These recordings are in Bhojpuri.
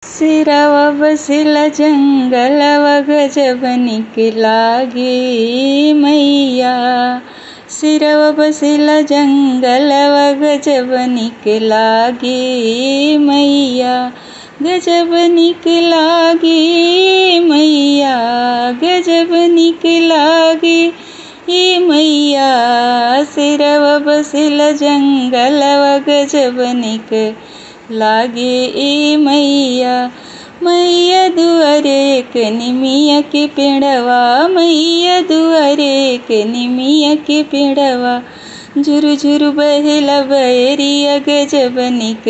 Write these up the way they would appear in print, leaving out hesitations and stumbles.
सिरवा बसिला जंगलवा गजब निक लागे मैया। सिरवा बसिला जंगलवा गजब निक लागे मैया। गजब निक लागे मैया, गजब निक लागे ई मैया। सिरवा बसिला जंगलवा गजब निक लागे ई मैया। मैया दुआरे के निमिया के पेड़वा, मैया दुआरे के निमिया के पेड़वा। झुरु झुरु बहेला बहरिया गजब निक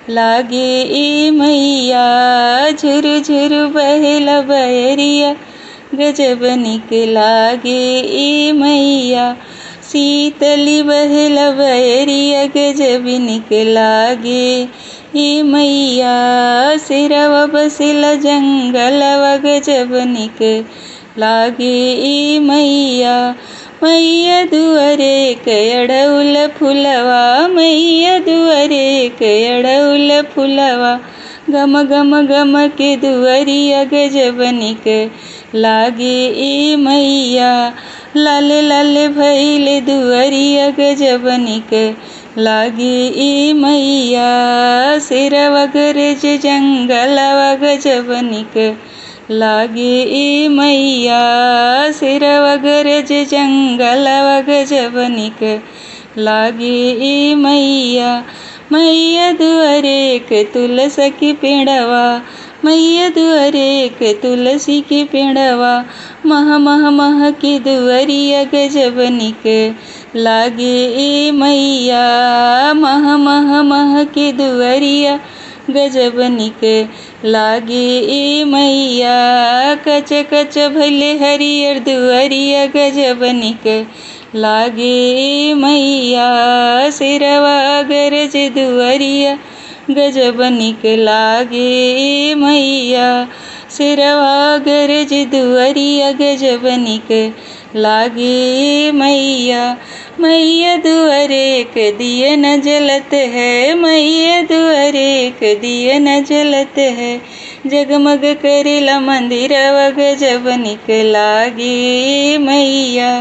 लागे ई मैया। झुरु झुरु बहेला बहरिया गजब निक लागे ई मैया। शीतली बहेला बहरिया गजब निक लागे ई मैया। सिरवा बसिला जंगलवा गजब निक लागे ई मैया। मैया दुआरे के अड़उल फुलवा, मैया दुआरे के अड़उल फुलवा। गम गम गम के दुआरिया गजब निक लागे ई मैया। लाल लाल भइले दुआरिया गजब निक लागे ई मैया। सिरवा गरज जंगलवा गजब निक लागे ई मैया। सिरवा गरज जंगलवा गजब निक लागे ई मैया। मैया दुआरे के तुलसी के पेड़वा, मैया दुआरे के तुलसी के पेड़वा। मह मह मह के दुआरिया गजब निक लागे ई मैया। मह मह मह के दुआरिया गजब निक लागे ई मैया। कच कच भले हरियर दुआरिया गजब निक लागे ई मैया। सिरवा गरज दुआरिया गजब निक लागे ई मैया। सिरवा गरज दुआरिया गजब निक लागे ई मैया। मैया दुआरे के दिए न जलत है, मैया दुआरे के दिए न जलत है। जगमग करेला मंदिरवा गजब निक लागे ई मैया।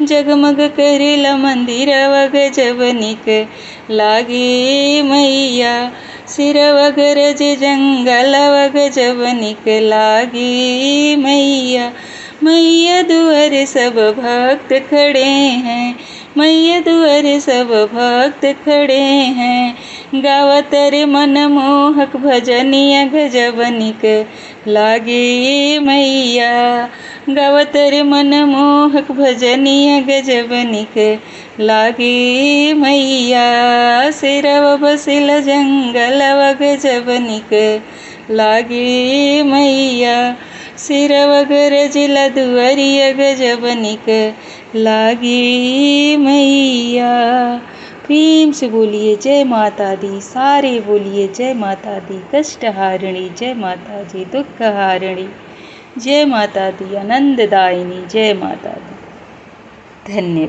जगमग करेला मंदिरवा गजब निक लागे ई मैया। सिरवा गरज जंगलवा गजब निक लागे ई मैया। मैया दुआरे सब भक्त खड़े हैं, मैया दुआरे सब भक्त खड़े हैं। गावत रे मनमोहक भजनिया गजब निक लागे ई मैया। गावत रे मनमोहक भजनिया गजब निक लागे ई मैया। सिरवा बसिला जंगलवा गजब निक लागे ई मैया। सिरवा गरजिला दुआरिया गजब निक लागे ई मैया। प्रेम से बोलिए जय माता दी, सारे बोलिए जय माता दी। कष्ट हारिणी जय माता जी, दुख हारिणी जय माता दी, आनंददायिनी जय माता दी। धन्यवाद।